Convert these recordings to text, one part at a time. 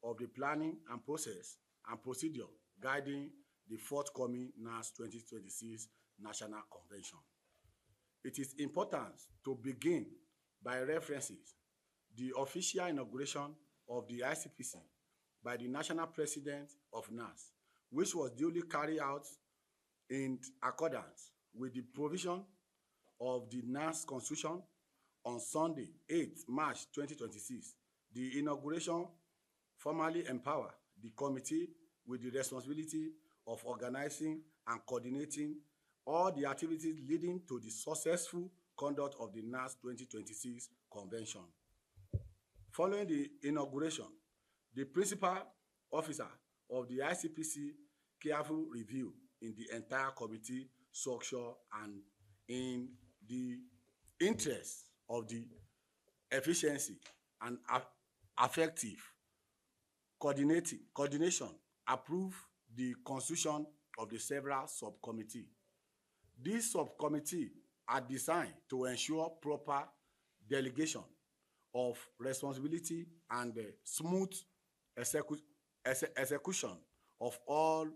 of the planning and process and procedure guiding the forthcoming NANS 2026 National Convention. It is important to begin by references the official inauguration of the ICPC by the National President of NANS, which was duly carried out in accordance with the provision of the NANS Constitution on Sunday, 8 March 2026. The inauguration formally empowered the committee with the responsibility of organizing and coordinating all the activities leading to the successful conduct of the NANS 2026 convention. Following the inauguration, the principal officer of the ICPC careful review in the entire committee structure and in the interest of the efficiency and effective coordination approve the constitution of the several subcommittees. These subcommittees are designed to ensure proper delegation of responsibility and smooth execution of all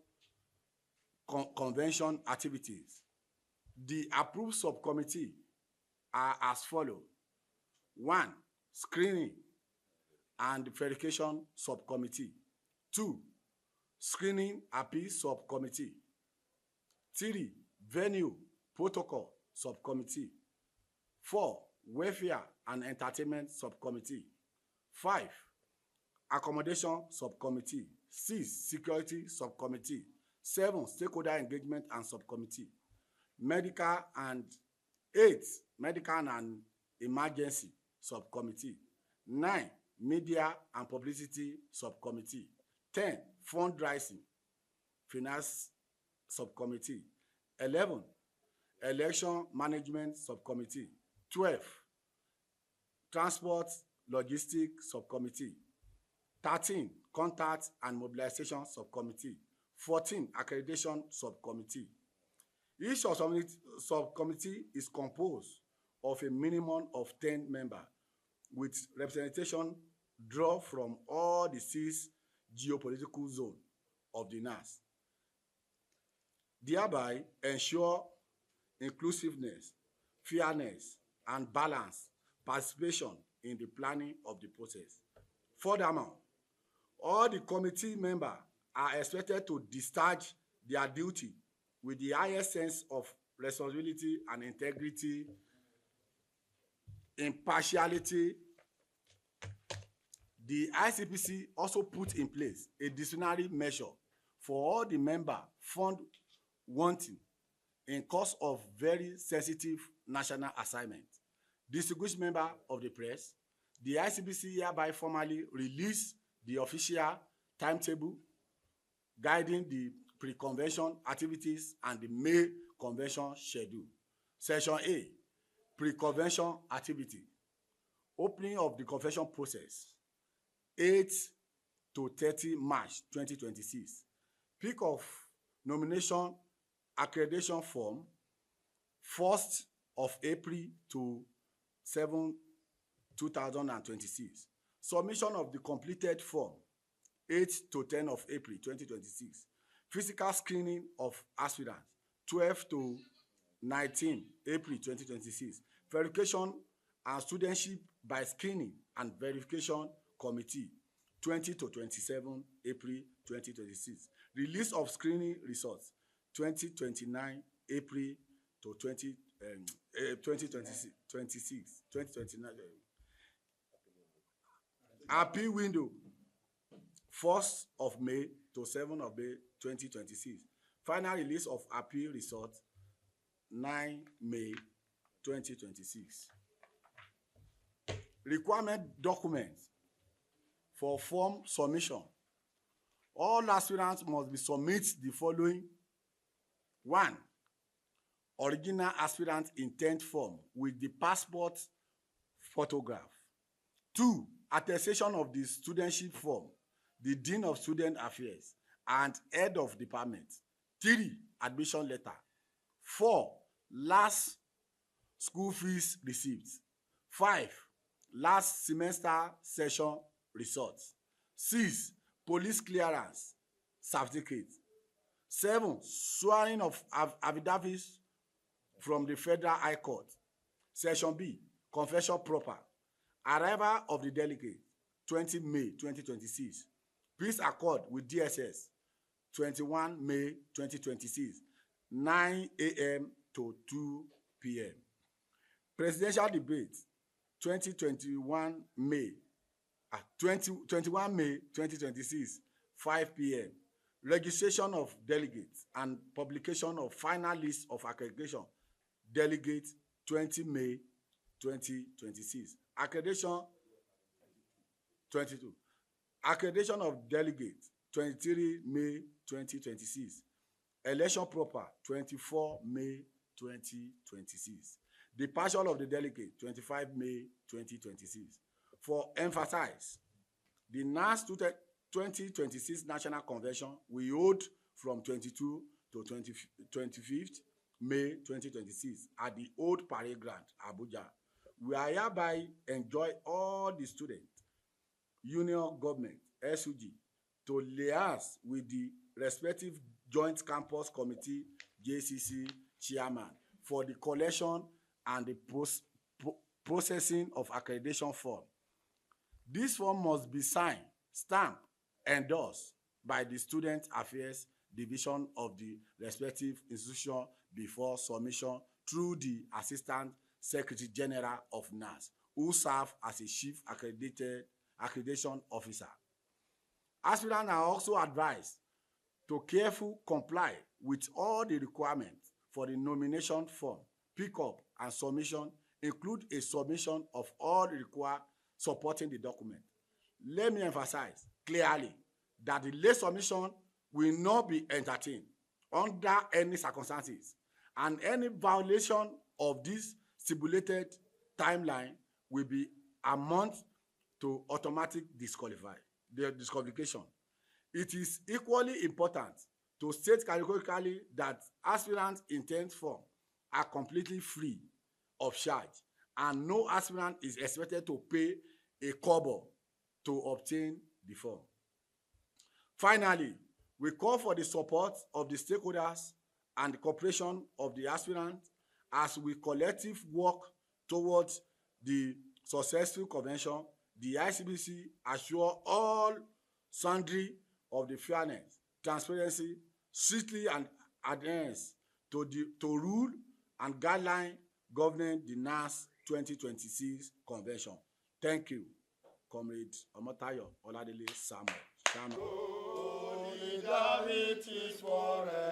convention activities. The approved subcommittee are as follows. 1. Screening and verification subcommittee. 2. Screening appeal subcommittee. 3. Venue protocol subcommittee. 4. Welfare and entertainment subcommittee. 5. Accommodation subcommittee. 6. Security subcommittee. 7. Stakeholder engagement and subcommittee. Medical and 8. Medical and emergency subcommittee. 9. Media and publicity subcommittee. 10. Fundraising finance subcommittee. 11. Election management subcommittee. 12. Transport logistics subcommittee. 13. Contact and mobilization subcommittee. 14. Accreditation subcommittee. Each subcommittee is composed of a minimum of 10 members with representation drawn from all the 6 geopolitical zones of the NANS, thereby ensure inclusiveness, fairness, and balanced participation in the planning of the process. Furthermore, all the committee members are expected to discharge their duty with the highest sense of responsibility and integrity, impartiality. The ICPC also put in place a disciplinary measure for all the members found wanting in course of very sensitive national assignment. Distinguished member of the press, the ICPC hereby formally release the official timetable guiding the pre-convention activities and the May convention schedule. Section A, pre-convention activity. Opening of the convention process, 8 to 30 March 2026. Pick of nomination accreditation form, 1st of April to 7, 2026. Submission of the completed form, 8 to 10 of April 2026. Physical screening of aspirants, 12 to 19 April 2026. Verification and studentship by screening and verification committee, 20 to 27 April 2026. Release of screening results, 2029 April to 2026. 2029. Appeal window, 1st of May to 7th of May 2026. Final release of appeal results, 9 May 2026. Requirement documents for form submission. All aspirants must be submit the following. 1. Original aspirant intent form with the passport photograph. 2. Attestation of the studentship form, the Dean of Student Affairs and Head of Department. 3. Admission letter. 4. Last school fees received. 5. Last semester session results. 6. Police clearance certificate. 7. Swearing of affidavits from the Federal High Court. Section B. Confession proper. Arrival of the delegate 20 May 2026. Peace accord with DSS 21 May 2026, 9 a.m. to 2 p.m. Presidential debate 21 May 2026, 5 p.m. Registration of delegates and publication of final list of accreditation delegates 20 May 2026. Accreditation 22. Accreditation of delegates 23 May 2026. Election proper 24 May 2026. Departure of the delegate 25 May 2026. For emphasis, the NANS 2026 National Convention will hold from 22 to 25th May 2026 at the Old Parade Ground, Abuja. We are hereby enjoy all the students, union government, SUG, to liaise with the respective Joint Campus Committee, JCC chairman, for the collection and the processing of accreditation form. This form must be signed, stamped, endorsed by the Student Affairs Division of the respective institution before submission through the Assistant Secretary General of NANS, who serve as a Chief Accreditation Officer. Aspirants are also advised to carefully comply with all the requirements for the nomination form, pickup, and submission, include a submission of all required supporting the document. Let me emphasize clearly that the late submission will not be entertained under any circumstances, and any violation of this stipulated timeline will be amount to automatic disqualification. It is equally important to state categorically that aspirant intent form are completely free of charge, and no aspirant is expected to pay a kobo to obtain the form. Finally, we call for the support of the stakeholders and the cooperation of the aspirants as we collectively work towards the successful convention. The ICBC assure all sundry of the fairness, transparency, strictly and adherence to rule and guideline governing the NANS 2026 convention. Thank you, Comrade Omotayo Oladele Samuel. Solidarity is forever.